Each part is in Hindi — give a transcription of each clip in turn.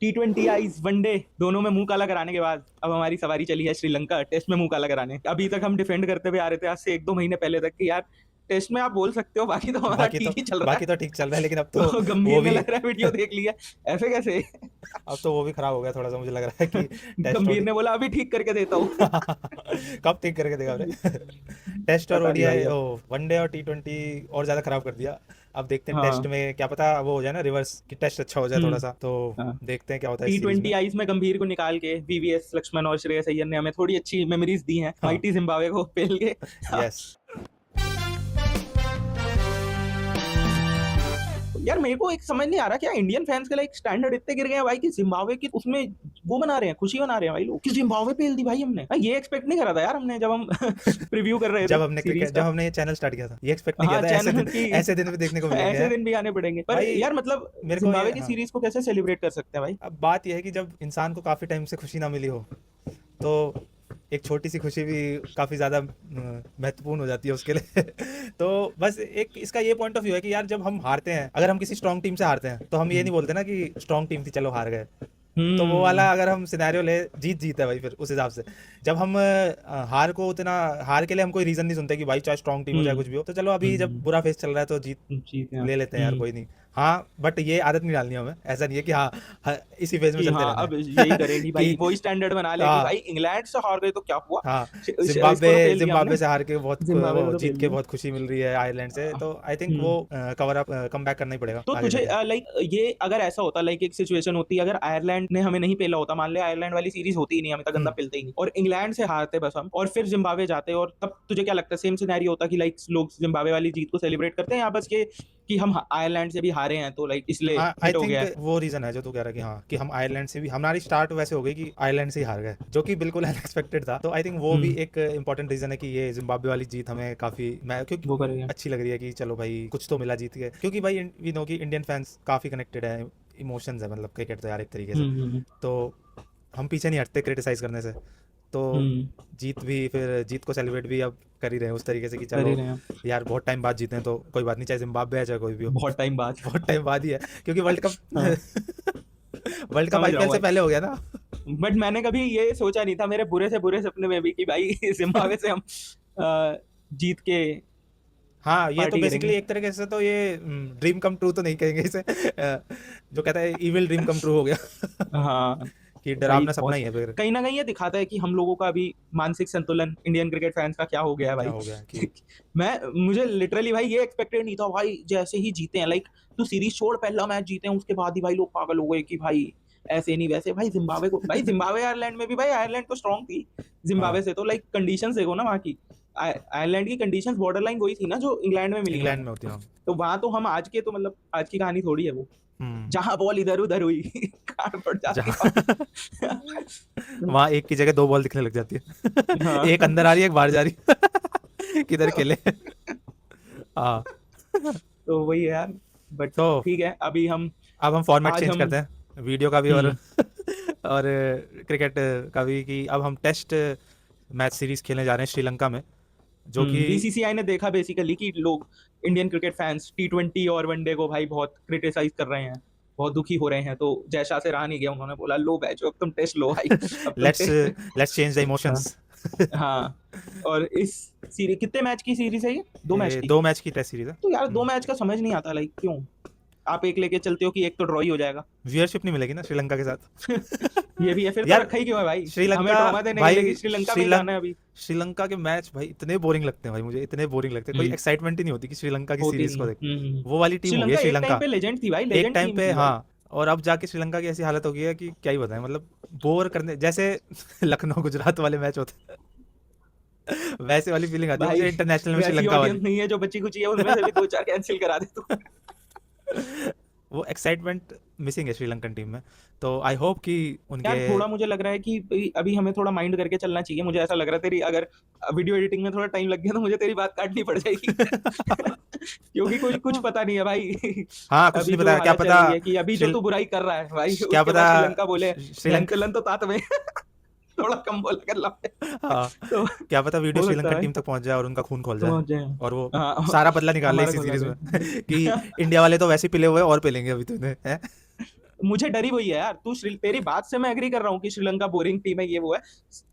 T20 आईज वनडे दोनों में मुंह काला कराने के बाद अब हमारी सवारी चली है श्रीलंका टेस्ट में मुंह काला कराने। अभी तक हम डिफेंड करते हुए आ रहे थे आज से 1-2 महीने पहले तक कि यार टेस्ट में आप बोल सकते हो, बाकी तो हमारा ठीक ही चल रहा बाकी है। तो ठीक चल रहा है, लेकिन अब तो तो वो गंभीर ने भी लग रहा है वीडियो देख लिया, ऐसे कैसे? अब तो वो भी खराब हो गया थोड़ा सा, मुझे लग रहा है कि टेस्ट गंभीर ओडी ने बोला अभी ठीक करके देता हूँ। कब ठीक करके देगा आपने? टेस्ट और पता नहीं भाई ओडीआई, अब। वनडे और T20 और ज्यादा खराब कर दिया। अब देखते हैं टेस्ट हाँ। में क्या पता वो हो जाए ना रिवर्स, कि टेस्ट अच्छा हो जाए थोड़ा हम्म। सा, तो हाँ। देखते हैं क्या होता है इस सीरीज में। T20 आईज में गंभीर को निकाल के वीवीएस लक्ष्मण और श्रेयस अय्यर ने हमें थोड़ी अच्छी मेमोरीज दी हैं हाँ। माइटी जिम्बाब्वे को पेल के। यस। यार मेरे को एक समझ नहीं आ रहा, क्या इंडियन फैंस के लाइक स्टैंडर्ड इतने गिर गए हैं भाई कि जिम्बाब्वे की उसमें वो बना रहे हैं, खुशी मना रहे हैं भाई लोग कि जिम्बाब्वे पेल दी भाई हमने। ये एक्सपेक्ट नहीं करा था यार हमने जब हम प्रीव्यू कर रहे थे सीरीज जब का। हमने ये चैनल स्टार्ट किया था, ये एक्सपेक्ट नहीं किया हाँ था चैनल की ऐसे दिन भी देखने को मिलेंगे, ऐसे हैं? दिन भी आने पड़ेंगे, पर भाई यार मतलब मेरे को ये, जिम्बाब्वे की हाँ, सीरीज को कैसे सेलिब्रेट कर सकते हैं भाई? अब बात यह है कि जब इंसान को काफ़ी टाइम से खुशी ना मिली हो, तो एक छोटी सी खुशी भी काफ़ी ज़्यादा महत्वपूर्ण हो जाती है उसके लिए। तो बस एक इसका ये पॉइंट ऑफ व्यू है कि यार जब हम हारते हैं, अगर हम किसी स्ट्रांग टीम से हारते हैं, तो हम ये नहीं बोलते ना कि स्ट्रांग टीम थी चलो हार गए। तो वो हम्म। वाला अगर हम सिनेरियो ले, जीत है भाई, फिर उस हिसाब से जब हम हार को उतना, हार के लिए हम कोई रीज़न नहीं सुनते कि भाई चाहे स्ट्रांग टीम हो चाहे हम्म। कुछ भी हो, तो चलो अभी जब हम्म। बुरा फेस चल रहा है तो जीत जीत हैं। ले लेते हैं यार, कोई नहीं। हाँ, बट ये आदत नहीं डालनी हमें, ऐसा नहीं है कि हाँ, इसी फेज में कि चलते हाँ रहना अब है। यही करेंगी भाई, कि वही स्टैंडर्ड बना ले कि हाँ, भाई इंग्लैंड से हार गए तो क्या हुआ, हाँ, इसको तो पेल दिया जिम्बाब्वे हमने, से हार के बहुत जिम्बाब्वे को वो तो जीत पेल के दिया। बहुत खुशी मिल रही है आयरलैंड से, तो आई थिंक वो हम्म। कवर अप कम बैक करना ही पड़ेगा तो आगे तुझे जाके। लाइक ये अगर ऐसा होता, लाइक एक सिचुएशन होती अगर आयरलैंड ने हमें नहीं पेला होता, मान ले आयरलैंड वाली सीरीज होती ही नहीं, हमें तक गंदा हम्म। पेलते ही नहीं और इंग्लैंड से हारते बस हम और फिर जिम्बाब्वे जाते, और तब तुझे क्या लगता है सेम सिनेरियो होता कि लाइक लोग जिम्बाब्वे वाली जीत को सेलिब्रेट करते हैं या बस के कि हम आयरलैंड से भी हारे हैं तो लाइक इसलिए आई हिट हो थिंक गया है? वो रीजन है जो तू कह रहा है कि हाँ, कि हम आयरलैंड से भी, हमारी स्टार्ट वैसे हो गई कि आयरलैंड से ही हार गए, जो कि बिल्कुल अनएक्सपेक्टेड था। तो आई थिंक वो भी हम्म। एक इंपॉर्टेंट रीजन है कि ये जिम्बाब्वे वाली जीत हमें काफी, मैं क्योंकि वो करेंगे। अच्छी लग रही है कि चलो भाई कुछ तो मिला जीत के, क्योंकि भाई वी नो कि इंडियन फैंस काफी कनेक्टेड है, इमोशंस है, मतलब क्रिकेट तो यार एक तरीके से, हम्म। तो हम पीछे नहीं हटते क्रिटिसाइज करने से। तो हम्म। जीत भी, फिर जीत को सेलिब्रेट भी अब कर ही रहे हैं उस तरीके से कि कर ही चलो रहे हैं। यार बहुत टाइम बाद जीते हैं तो कोई बात नहीं, चाहे जिम्बाब्वे है चाहे कोई भी हो। बहुत टाइम बाद। बहुत टाइम बाद ही है, क्योंकि वर्ल्ड कप हाँ वर्ल्ड कप समझ रहा आईपीएल हूँ से भाई, पहले हो गया ना। बट मैंने कभी ये सोचा नहीं था मेरे बुरे से बुरे सपने में भी कि भाई जिम्बाब्वे से हम जीत के हाँ, ये तो पार्टी बेसिकली करेंगे। एक तरीके से तो ये ड्रीम कम ट्रू तो नहीं कहेंगे इसे, जो कहता है इविल ड्रीम कम ट्रू हो गया। हाँ कि भाई डरावना सपना बहुत ही है फिर। कहीं ना कहीं ये दिखाता है कि हम लोगों का अभी मानसिक संतुलन इंडियन क्रिकेट फैंस का क्या हो गया है क्या भाई। हो गया कि मैं मुझे लिटरली भाई ये एक्सपेक्टेड नहीं था भाई जैसे ही जीते हैं, लाइक तू सीरीज छोड़ पहला मैच जीते हैं उसके बाद ही भाई लोग पागल हो गए कि भाई ऐसे नहीं वैसे, भाई जिम्बाब्वे को, भाई जिम्बाब्वे आयरलैंड में भी भाई आयरलैंड तो स्ट्रांग थी, हाँ, जिम्बाब्वे से तो लाइक कंडीशंस देखो ना वहाँ की, आयरलैंड की कंडीशंस बॉर्डर लाइन वही थी ना जो इंग्लैंड में मिली है इंग्लैंड हमें। में होती हूँ। तो वहां तो हम आज के तो मतलब आज की कहानी थोड़ी है वो, हम्म। जहां बॉल इधर उधर हुई कार्ड पड़ जाती जहाँ वहाँ एक की जगह दो बॉल दिखने लग जाती है। हाँ। एक अंदर आ रही है, एक बाहर जा रही है। किधर खेले। हाँ। तो वही है यार, बट तो ठीक है अभी हम अब हम फॉर्मेट आज चेंज हम करते हैं, वीडियो का भी और हम्म। और क्रिकेट का भी, कि अब हम टेस्ट मैच सीरीज खेलने जा रहे हैं श्रीलंका में, जो कि बीसीसीआई ने देखा बेसिकली कि लोग इंडियन क्रिकेट फैंस T20 और वनडे को भाई बहुत क्रिटिसाइज कर रहे हैं, बहुत दुखी हो रहे हैं, तो जयशाह से रहा नहीं गया, उन्होंने बोला लो बैचो अब तुम टेस्ट लो भाई, अब तुम let's test. Let's change the हाँ। इमोशंस। हाँ। और इस सीरीज कितने मैच की सीरीज है ये, 2 मैच ये की? 2 मैच की टेस्ट सीरीज है। तो यार 2 मैच का समझ नहीं आता लाइक क्यों आप एक लेके चलते हो कि एक तो ड्रॉ ही हो जाएगा। व्यूअरशिप नहीं मिलेगी ना श्रीलंका के साथ। ये भी है, फिर तो यार रखा ही क्यों है भाई, हमें श्रीलंका, ट्रॉमा देने के लिए कि भाई श्रीलंका में ही जाना है अभी। श्रीलंका के मैच भाई इतने बोरिंग लगते हैं भाई, मुझे इतने बोरिंग लगते हैं, कोई हम्म। एक्साइटमेंट ही नहीं होती कि श्रीलंका की होती सीरीज नहीं को है। देख। वो वाली टीम हो गई है श्रीलंका एक टाइम श्रीलंका पे लेजेंड थी भाई, एक लेजेंड टाइम टीम पे, थी भाई। हाँ। और अब जाके श्रीलंका की ऐसी हालत हो गई है कि क्या ही बताएं, मतलब बोर करने जैसे लखनऊ गुजरात वाले मैच होते हैं, वैसे वाली फीलिंग आती है भाई मुझे इंटरनेशनल में वैसी श्रीलंका ऑडियंस वाली। नहीं है जो बच्ची कुची है उनमें से भी 2-4 कैंसिल करा दे तू। वो एक्साइटमेंट मिसिंग है श्रीलंकन टीम में, तो आई होप कि उनके यार थोड़ा मुझे लग रहा है कि अभी हमें थोड़ा माइंड करके चलना चाहिए, मुझे ऐसा लग रहा है तेरी अगर वीडियो एडिटिंग में थोड़ा टाइम लग गया तो मुझे तेरी बात काटनी पड़ जाएगी। क्योंकि कुछ कुछ पता नहीं है भाई। हाँ, कुछ अभी नहीं जो बताया, क्या हालत चल पता रही है कि अभी जो श्रील तू बुराई कर रहा है भाई क्या उसके पता बाद श्रीलंका बोले श्रीलंका धनतलन तो तात में। थोड़ा कम बोला कर ला। हाँ, तो क्या पता वीडियो हो सकता है श्रीलंकन भाई, टीम तक पहुंच जाए और उनका खून खोल जाए, समझ जाए। और वो हाँ सारा बदला निकाल ले हमारा इसी खोला सीरीज दे। में। कि इंडिया वाले तो वैसे ही पिले हुए हैं और पिलेंगे अभी तो इन्हें, हैं? मुझे डर ही वही है यार। तेरी बात से मैं एग्री कर रहा हूँ कि श्रीलंका बोरिंग टीम है, ये वो है।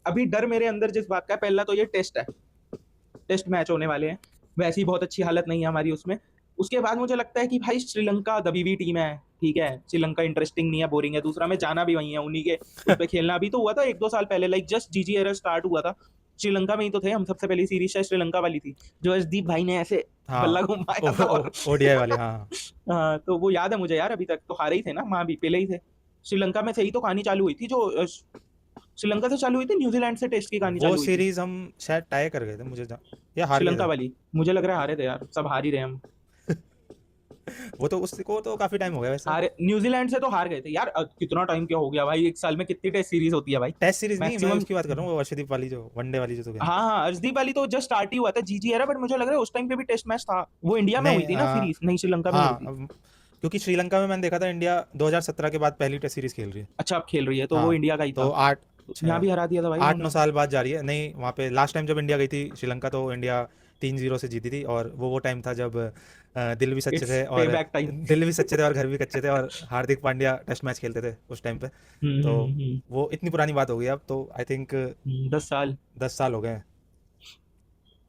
अभी डर मेरे अंदर जिस बात का है, पहला तो ये टेस्ट है, टेस्ट मैच होने वाले हैं, वैसे ही बहुत अच्छी हालत नहीं है हमारी उसमें। उसके बाद मुझे लगता है कि भाई श्रीलंका दबी हुई टीम है, ठीक है, श्रीलंका इंटरेस्टिंग नहीं है, बोरिंग है। दूसरा मैं जाना भी वही है, उन्हीं के उस पे खेलना। अभी तो हुआ था 1-2 साल पहले, लाइक जस्ट जीजी एरा स्टार्ट हुआ था, श्रीलंका में ही तो थे हम। सबसे पहली सीरीज शायद श्रीलंका वाली थी, जो अर्शदीप भाई ने ऐसे बल्ला हाँ घुमाया था और ओडीआई वाली, हाँ। हाँ, तो वो याद है मुझे यार। अभी तक तो हारे ही थे ना, वहां भी पहले ही थे। श्रीलंका में से ही तो कहानी चालू हुई थी, जो श्रीलंका से चालू हुई थी, न्यूजीलैंड से टेस्ट की कहानी वो चालू हुई थी। सीरीज हम शायद टाई कर गए थे, या हार गए श्रीलंका थे। वाली मुझे लग रहा है हारे थे यार, सब हार ही रहे हम। वो तो उसको तो काफी टाइम हो गया वैसे। हारे न्यूजीलैंड से तो हार गए थे यार। कितना टाइम क्या हो गया भाई, एक साल में कितनी टेस्ट सीरीज होती है भाई। टेस्ट सीरीज नहीं, मैं मैक्सिमम। उसकी बात कर रहा हूँ, वो अर्शदीप वाली जो वनडे वाली जो तो गया। हाँ हाँ, अर्शदीप वाली तो जस्ट स्टार्ट ही हुआ था, जीजी एरा, बट मुझे लग रहा है उस टाइम पे भी टेस्ट मैच था। वो इंडिया में नहीं हुई थी ना सीरीज, नहीं श्रीलंका में हुई हाँ, थी। क्योंकि श्रीलंका में मैंने देखा था इंडिया 2017 के बाद पहली टेस्ट सीरीज खेल रही है। अच्छा, अब खेल रही है तो वो हाँ, इंडिया का ही तो था। आठ यहाँ भी हरा दिया था भाई आठ उन्होंने। नौ साल बाद जा रही है। नहीं, वहाँ पे लास्ट टाइम जब इंडिया गई थी श्रीलंका, तो इंडिया 3-0 से जीती थी, और वो टाइम था जब दिल भी सच्चे इट्स थे पे और बैक टाइम। दिल भी सच्चे थे और घर भी कच्चे थे, और हार्दिक पांड्या टेस्ट मैच खेलते थे उस टाइम पे। तो वो इतनी पुरानी बात हो गई अब तो, आई थिंक 10 साल। 10 साल हो गए हैं।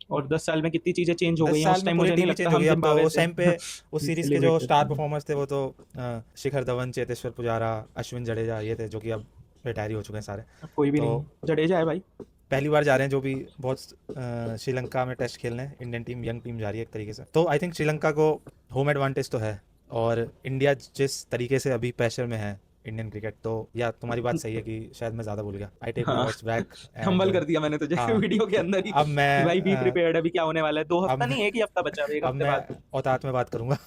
और 10 साल में कितनी चीजें चेंज हो 10 गई हैं। साल उस में टाइम पूरी मुझे नहीं टीम ही लगता चेंज हो हम गई अब तो। जिम्बाब्वे उस से टाइम पे उस सीरीज के जो सेलिब्रेट स्टार करते हैं। परफॉर्मर्स थे वो तो शिखर धवन, चेतेश्वर पुजारा, अश्विन जडेजा, ये थे जो कि अब रिटायर हो चुके हैं सारे। अब कोई भी तो नहीं, जडेजा है भाई। पहली बार जा रहे हैं जो भी बहुत श्रीलंका में टेस्ट खेलने, इंडियन टीम, यंग टीम जा रही है एक तरीके से। तो आई थिंक श्रीलंका को होम एडवांटेज तो है, और इंडिया जिस तरीके से अभी प्रेशर में है इंडियन क्रिकेट, तो या तुम्हारी बात सही है कि शायद मैं ज़्यादा भूल गया। आई टेक माई हाँ, वर्ड्स बैक एंड हम्बल कर दिया मैंने तुझे हाँ, वीडियो के अंदर ही अब कि भाई बी मैं प्रिपेयर्ड, अभी क्या होने वाला है। 2 हफ्ता अब नहीं, एक ही हफ्ता बचा है, एक अब हफ्ते मैं बाद। औतात में बात करूंगा।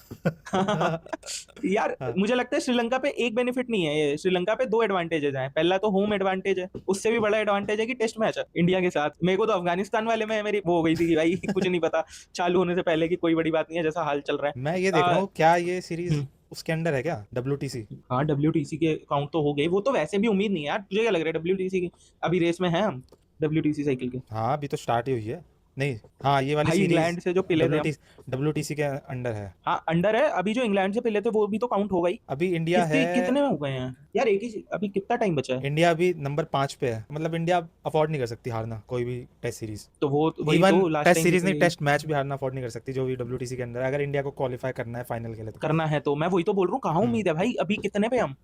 यार हाँ, मुझे लगता है श्रीलंका पे एक बेनिफिट नहीं है ये, श्रीलंका पे 2 एडवांटेजेस हैं। पहला तो होम एडवांटेज है, उससे भी बड़ा एडवांटेज है कि टेस्ट मैच है इंडिया के साथ। मेरे को तो अफगानिस्तान वाले में मेरी वो हो गई थी कि भाई कुछ नहीं पता, चालू होने से पहले, कि कोई बड़ी बात नहीं है, जैसा हाल चल रहा मैं ये देख रहा है। हूँ क्या ये सीरीज हम्म, उसके अंडर है क्या, WTC? हाँ, WTC के काउंट तो हो गए। वो तो वैसे भी उम्मीद नहीं है यार। तुझे क्या लग रहा है WTC की अभी रेस में है हम, WTC साइकिल के? हाँ, अभी तो स्टार्ट ही हुई है। नहीं, हाँ, ये वाली भाई सीरीज इंग्लैंड से जो पिले थे हम। WTC के अंडर है। हाँ, अंडर है। अभी जो इंग्लैंड से पिले थे वो भी तो काउंट होगा ही। अभी इंडिया है, कितने में हो गए हैं यार, एक ही अभी कितना टाइम बचा है? इंडिया अभी नंबर 5 पे है। मतलब इंडिया अफोर्ड नहीं कर सकती हारना कोई भी टेस्ट सीरीज। तो वो वही इवन तो लास्ट टेस्ट टाइम सीरीज नहीं, टेस्ट मैच भी हारना अफोर्ड नहीं कर सकती जो भी WTC के अंदर है, अगर इंडिया को क्वालिफाई करना है फाइनल के लिए तो। करना है। तो मैं वही तो बोल रहा हूँ, कहाँ उम्मीद है भाई। अभी कितने पे हम?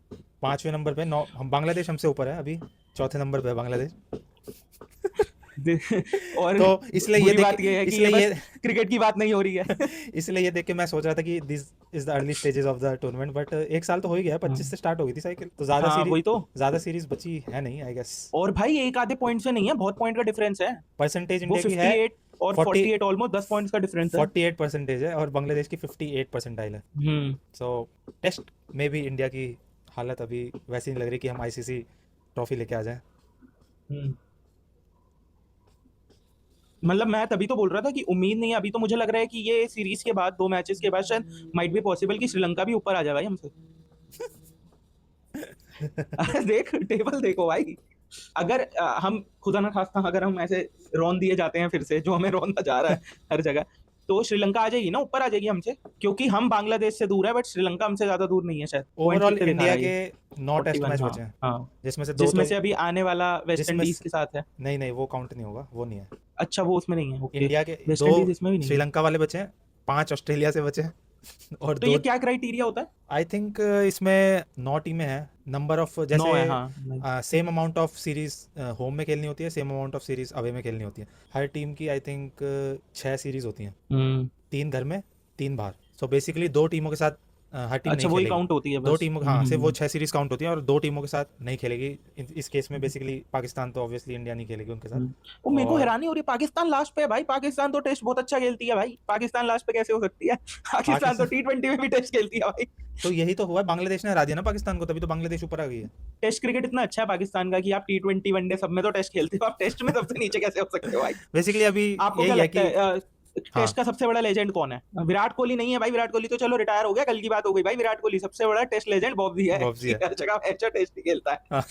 5वें नंबर पे, 9 हम, बांग्लादेश हमसे ऊपर है अभी, चौथे नंबर पे है बांग्लादेश। और तो इसलिए ये बुरी देख बात ये है कि इसलिए ये ये बस क्रिकेट की बात नहीं हो रही है। इसलिए ये देख के मैं सोच रहा था कि this is the early stages of the tournament, but एक साल तो हो ही गया है, 25 से स्टार्ट हो गई थी साइकिल, तो हाँ वही तो। ज़्यादा सीरीज बची है नहीं, आई गेस। और भाई एक आधे पॉइंट से नहीं है, बहुत पॉइंट का डिफरेंस है। परसेंटेज वो इंडिया की है 58 और 40 48, ऑलमोस्ट 10 पॉइंट्स का डिफरेंस है। 48 परसेंटेज है, और बांग्लादेश की 58 परसेंटाइल है। सो टेस्ट में भी इंडिया की हालत अभी वैसी नहीं लग रही कि हम ICC ट्रॉफी लेके आ जाएं। मतलब मैं तभी तो बोल रहा था कि उम्मीद नहीं है। अभी तो मुझे लग रहा है कि ये सीरीज के बाद, 2 मैचेस के बाद, शायद माइट भी पॉसिबल कि श्रीलंका भी ऊपर आ जाए भाई हमसे। देख टेबल देखो भाई। अगर हम खुदा ना खास्ता अगर हम ऐसे रौंद दिए जाते हैं फिर से, जो हमें रौंदा जा रहा है हर जगह, तो श्रीलंका आ जाएगी ना, ऊपर आ जाएगी हमसे। क्योंकि हम बांग्लादेश से दूर है, बट श्रीलंका हमसे ज्यादा दूर नहीं है शायद। पॉइंट ओवरऑल कितने दिखा इंडिया रहा है ये? के 9 टेस्ट 41, मैच हाँ बचे हैं, हाँ। जिसमें से 2 जिसमें तो से अभी आने वाला वेस्ट जिसमें इंडीज के साथ है। नहीं, वो काउंट नहीं होगा, वो नहीं है। अच्छा, वो उसमें नहीं है, ओके। इंडिया के वेस्ट 2 इंडीज इसमें भी नहीं है। श्रीलंका वाले बचे हैं, 5 ऑस्ट्रेलिया से बचे हैं, और तो 2 ये क्या क्राइटेरिया होता है? आई थिंक इसमें 9 टीमें हैं, नंबर ऑफ 9 जैसे है, हाँ। Same amount of series home में खेलनी होती है, same amount of series away में खेलनी होती है। हर टीम की आई थिंक 6 सीरीज होती हैं, 3 घर में 3 बाहर। सो बेसिकली 2 टीमों के साथ हर टीम अच्छा, नहीं वही खेलेगी। काउंट होती है 2 बस। टीमों, हाँ, सिर्फ वो 6 सीरीज काउंट होती है, और 2 टीमों के साथ नहीं खेलेगी। इस केस में बेसिकली पाकिस्तान तो ऑब्वियसली इंडिया नहीं खेलेगी उनके साथ। वो मेरे को और हैरानी हो रही है, पाकिस्तान लास्ट पे है भाई। पाकिस्तान तो टेस्ट बहुत अच्छा खेलती है भाई। पाकिस्तान लास्ट पे कैसे हो सकती है? पाकिस्तान तो पाकिस्तान T20 में भी टेस्ट खेलती है भाई। तो यही तो हुआ है, बांग्लादेश ने हरा दिया ना पाकिस्तान को, तभी तो बांग्लादेश ऊपर आ गई है। टेस्ट क्रिकेट इतना अच्छा है पाकिस्तान का कि आप T20 वनडे सब में तो टेस्ट खेलते हो, आप टेस्ट में सबसे नीचे कैसे हो सकते हो भाई? बेसिकली अभी आपको क्या यही है लगता कि है हाँ, टेस्ट का सबसे बड़ा लेजेंड कौन है? विराट कोहली नहीं है भाई। विराट कोहली तो चलो रिटायर हो गया, कल की बात हो गई भाई। विराट कोहली सबसे बड़ा टेस्ट लेजेंड बॉबी है बॉब्जी कि है। हर जगह अच्छा टेस्ट ही खेलता है। हाँ,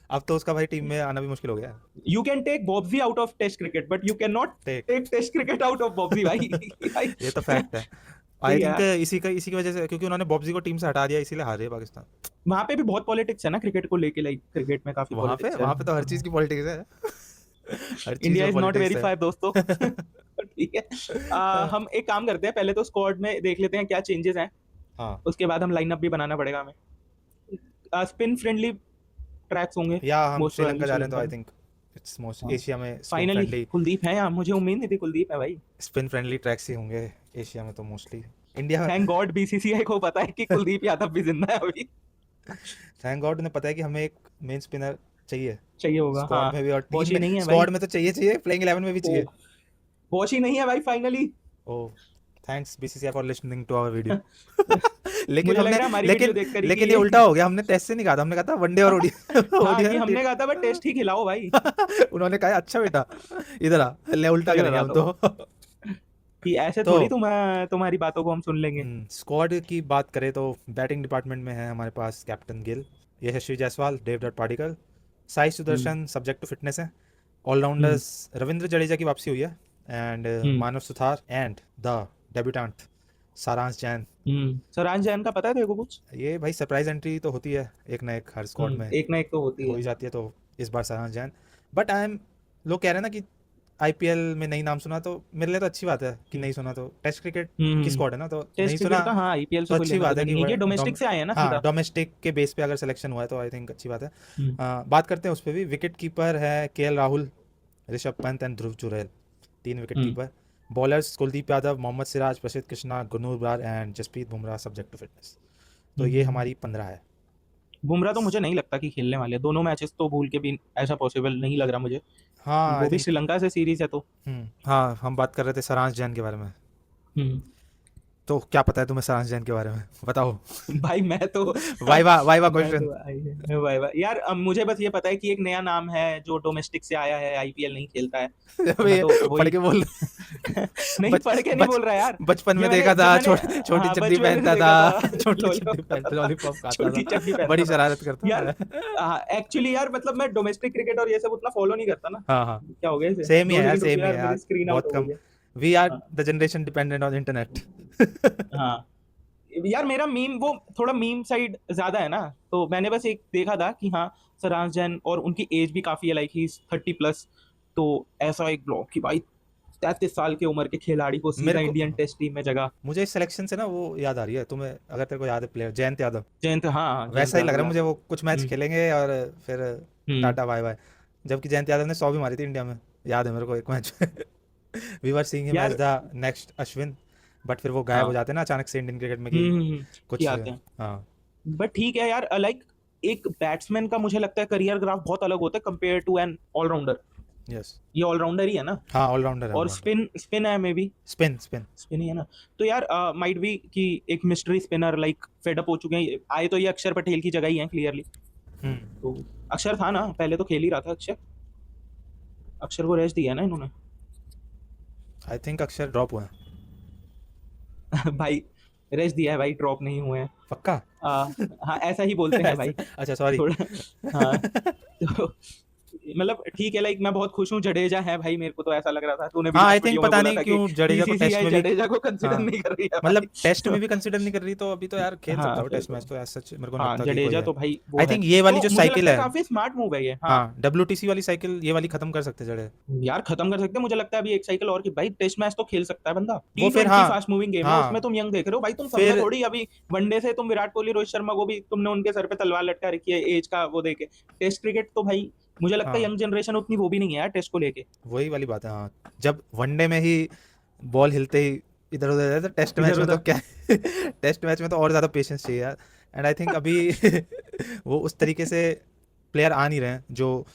अब तो उसका भाई टीम में आना भी मुश्किल हो गया है। You can take Bobji out of test cricket, but you can not take take test cricket out of Bobji भाई। भाई ये तो फैक्ट है। आई ठीक है थिंक यार। इसी की वजह से, क्योंकि उन्होंने बॉब्जी को टीम से हटा दिया, इसीलिए हार रही है पाकिस्तान। वहां पे भी बहुत पॉलिटिक्स है ना क्रिकेट को लेके, लाइक क्रिकेट में काफी पॉलिटिक्स है। वहां पे तो हर चीज की पॉलिटिक्स है। हर चीज इंडिया में इज नॉट पॉलिटिक्स है। वेरीफाइड दोस्तों। ठीक है। हम एक काम करते हैं, पहले तो स्क्वाड में देख लेते हैं क्या चेंजेस हैं, हाँ, उसके बाद हम लाइनअप भी बनाना पड़ेगा हमें। स्पिन फ्रेंडली ट्रैक्स होंगे या हम मोस्ट श्रीलंका प्रोबेबली जा रहे हैं तो श्रीलंका आई में। थिंक इट्स मोस्ट हाँ एशिया में फाइनली कुलदीप है यार, मुझे उम्मीद नहीं थी कुलदीप है भाई। स्पिन फ्रेंडली ट्रैक्स ही होंगे एशिया में तो mostly. India, thank God BCCI को पता है कि कुलदीप यादव भी जिंदा है अभी। थैंक गॉड उन्हें पता है कि हमें एक मेन स्पिनर चाहिए चाहिए होगा स्क्वाड हाँ। में भी और टीम वॉशी में। नहीं है भाई। स्क्वाड में तो चाहिए, प्लेइंग 11 में भी ओ चाहिए। वॉशी नहीं है भाई finally. Oh, thanks BCCI for listening to our video. लेकिन मुझे लग हमने रहा है हमारी वीडियो लेकिन देख कर ही कि लेकिन ये उल्टा हो गया, हमने टेस्ट से नहीं कहा था, हमने कहा था वनडे और हाँ कि ओडीआई हमने कहा था बस टेस्ट ही खिलाओ भाई। उन्होंने कहा अच्छा बेटा इधर आ, ले उल्टा सही करेंगे बता हम दो तो। कि ऐसे तो थोड़ी तुम्हारी बातों को हम सुन लेंगे। स्क्वाड की बात करें तो बैटिंग डिपार्टमेंट में है हमारे पास captain Gill, Yashasvi Jaiswal, Devdutt Padikkal, Sai hmm Sudharsan subject to fitness है। हम्म ऑलराउंडर्स रविंद्र जडेजा की वापसी हुई है, and hmm Manav Suthar and the debutant Saransh Jain. Saransh Jain का पता है तेरे को कुछ? ये भाई सरप्राइज एंट्री तो होती है एक ना एक हर स्क्वाड में, एक ना एक तो होती हो है। ही जाती है, तो इस बार सारांश जैन। बट आई एम, लोग कह रहे हैं ना कि आईपीएल में नहीं नाम सुना, तो मेरे लिए तो अच्छी बात है कि नहीं सुना, तो टेस्ट क्रिकेट की स्क्वाड है ना, तो नहीं टेस्ट सुना क्रिकेट का हाँ आईपीएल से तो कोई अच्छी लेना बात है देना कि नहीं है, ये डोमेस्टिक से आए हैं ना हाँ सीधा। डोमेस्टिक के बेस पे अगर सिलेक्शन हुआ है तो आई थिंक अच्छी बात है। हम्म बात करते हैं उस पर भी। विकेट कीपर है KL Rahul, Rishabh Pant and Dhruv Jurel, 3 wicket hmm keeper. Bowlers Kuldeep Yadav, Mohammed Siraj, Prasidh Krishna, Gurnoor Brar and Jasprit Bumrah subject to fitness. तो ये हम्म। हमारी 15 है। बुमराह तो मुझे नहीं लगता कि खेलने वाले हैं। दोनों मैचेस तो भूल के भी ऐसा पॉसिबल नहीं लग रहा मुझे। हाँ आई वो भी थिंक। श्रीलंका से सीरीज है तो। हाँ हम बात कर रहे थे सारांश जैन के बारे में, हम्म तो क्या पता है तुम्हें सारांश जैन के बारे में, बताओ। भाई मैं तो वाइवा मैं क्वेश्चन। तो भाई भाई यार मुझे बस ये पता है कि एक नया नाम है जो डोमेस्टिक से आया है, आईपीएल नहीं खेलता है। तो मैं ये तो पढ़ वही के बोल नहीं बच पढ़ के नहीं बच बोल रहा यार। बचपन ये में मैंने देखा था, जब मैंने छोटी हाँ चड्डी बचपन में पहनता देखा था। था, छोटी लॉलीपॉप चड्डी खाता पहनता, था, लॉलीपॉप खाता छोटी था, चड्डी पहनता बड़ी था शरारत करता यार। था। एक्चुअली यार मतलब मैं डोमेस्टिक क्रिकेट और ये सब उतना फॉलो नहीं करता ना। हाँ हाँ, क्या हो गया इसे? सेम ही दो है यार, सेकंड रुक सेम ही है यार, यार, मेरी स्क्रीन आउट बहुत हो कम। गई है। वी आर हाँ the generation dependent on internet. हाँ यार मेरा मीम वो थोड़ा मीम साइड ज्यादा है ना, तो मैंने बस एक देखा था कि हाँ सरांश जैन और उनकी एज भी काफी है, लाइक ही 30+। तो ऐसा एक ब्लॉग कि भाई 33 साल की उम्र के खिलाड़ी को सीधा मेरे को, इंडियन टेस्ट टीम में जगह। मुझे इस सिलेक्शन से ना वो याद आ रही है, तुम्हें अगर तेरे को याद है प्लेयर जयंत यादव, जयंत हाँ जयंत वैसा ही लग रहा यादव है याद मुझे, है। वो कुछ मैच हम्म खेलेंगे और फिर हम्म टाटा बाय बाय। जबकि जयंत यादव ने 100 भी मारी थी इंडिया में, याद है मेरे को एक match. We were seeing him as यार द नेक्स्ट अश्विन, बट फिर वो गायब हो हाँ जाते हैं ना अचानक से इंडियन क्रिकेट में कि कि कुछ। आते हैं। हाँ बट ठीक है यार, लाइक एक बैट्समैन का मुझे लगता है करियर ग्राफ बहुत अलग होता है compare to an allrounder. Yes, ये ऑलराउंडर ही है ना। हाँ ऑलराउंडर है, और ऑलराउंडर। स्पिन स्पिन है maybe. Spin spin. Spin ही है ना। तो यार माइट बी कि एक मिस्ट्री स्पिनर लाइक फेडअप हो चुके हैं, आए तो ये अक्षर पटेल की जगह ही है क्लियरली। तो अक्षर था ना पहले, तो खेल ही रहा था अक्षर। अक्षर को रेस्ट दिया ना इन्होंने। आई थिंक अक्षर ड्रॉप हुआ है। भाई रेस्ट दिया है भाई, ड्रॉप नहीं हुए हैं। पक्का। हाँ ऐसा ही बोलते हैं भाई। अच्छा सॉरी। थोड़ा हाँ तो मतलब ठीक है, लाइक मैं बहुत खुश हूँ जडेजा है भाई, मेरे को तो ऐसा लग रहा था, तूने भी हाँ लास्ट आई थिंक वीडियो में पता बोला नहीं था कि क्यों जडेजा को टेस्ट बीसीसीआई में भी, जडेजा को कंसिडर हाँ नहीं कर रही है मतलब भाई। टेस्ट में भी कंसिडर नहीं कर रही, तो अभी तो यार खेल सकता हाँ है वो फिर टेस्ट मैच, तो ऐसा सच मेरे को नहीं हाँ लगता कि कोई जडेजा है। तो भाई वो आई है। थिंक ये वाली तो जो मुझे साइकिल लगता है है, काफी स्मार्ट मूव है ये हाँ। हाँ डब्ल्यूटीसी वाली साइकिल, ये वाली खत्म कर सकते जड़े। यार खत्म कर सकते हैं, मुझे लगता है अभी एक साइकिल और की भाई टेस्ट मैच तो खेल सकता है बंदा। वो फिर T20 हाँ, फास्ट मूविंग गेम है, हाँ उसमें तुम यंग देख रहे हो भाई, तुम सब में फिर थोड़ी अभी वनडे से तुम विराट कोहली रोहित शर्मा को भी तुमने उनके सर पे तलवार लटका रखी है एज का वो देके। टेस्ट क्रिकेट तो भाई मुझे लगता है हाँ यंग जनरेशन उतनी वो भी नहीं है यार टेस्ट को लेके। वही वाली बात है। हाँ जब वनडे में ही बॉल हिलते ही इधर उधर है, तो टेस्ट मैच इधर में तो उधर क्या टेस्ट मैच में तो और ज़्यादा पेशेंस चाहिए यार। एंड आई थिंक अभी वो उस तरीके से प्लेयर आ नहीं रहे हैं जो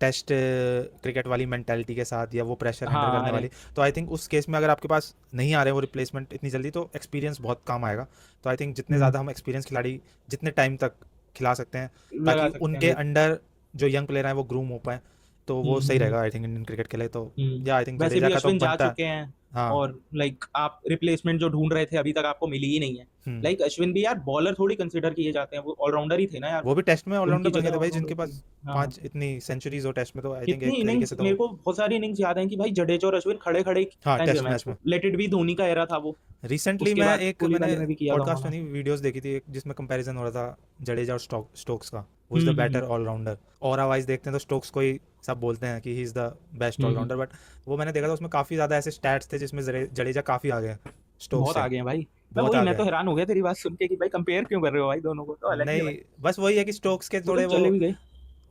टेस्ट क्रिकेट वाली मेंटालिटी के साथ या वो प्रेशर हैंडल हाँ करने अरे वाली। तो आई थिंक उस केस में अगर आपके पास नहीं आ रहे वो रिप्लेसमेंट इतनी जल्दी, तो एक्सपीरियंस बहुत काम आएगा। तो आई थिंक जितने ज़्यादा हम एक्सपीरियंस खिलाड़ी जितने टाइम तक खिला सकते हैं, लगा ताकि सकते हैं उनके लाइक। अंडर जो यंग प्लेयर हैं वो ग्रूम हो पाए, तो वो सही रहेगा आई थिंक इंडियन क्रिकेट के लिए। तो या आई थिंक वैसे जडेजा भी का तो अश्विन जा बनता है। चुके हैं हाँ और लाइक आप रिप्लेसमेंट जो ढूंढ रहे थे अभी तक आपको मिली ही नहीं है। हम्म। लाइक अश्विन भी यार बॉलर थोड़ी कंसिडर किए जाते हैं, वो ऑलराउंडर ही थे ना यार। वो भी टेस्ट में ऑलराउंडर उनकी बन गए जगह थे भाई, ऑलराउंडर जिनके थे। पास हाँ 5 इतनी सेंचुरीज हो टेस्ट में, तो आई थिंक कितनी एक तरीके इनिंग्स से तो मेरे को बहुत सारी इनिंग्स याद है कि भाई जडेजा और अश्विन खड़े खड़े हाँ टाइम दिया टेस्ट मैच मैच में। को। लेट इट बी धोनी का एरा था वो, रिसेंटली उसके मैं बाद एक कोहली मैंने वाले में भी किया था पॉडकास्ट उन्होंने। नहीं वीडियोस देखी थी एक, जिसमें कंपैरिजन हो रहा था जडेजा और स्टोक्स का, who is the hmm better allrounder. Aura wise देखते हैं तो स्टोक्स को ही सब बोलते हैं कि he is the best hmm. Allrounder, but वो मैंने देखा था उसमें काफ़ी ज़्यादा ऐसे स्टैट्स थे जिसमें जडेजा काफ़ी आगे हैं स्टोक्स बहुत से, आगे हैं भाई। बहुत मैं आगे तो हैं। हैरान हो गया तेरी बात सुन के कि भाई कंपेयर क्यों कर रहे हो भाई, दोनों को तो अलग ही है नहीं भाई। बस वही है कि स्टोक्स के वो तो थोड़े वो चले भी गए।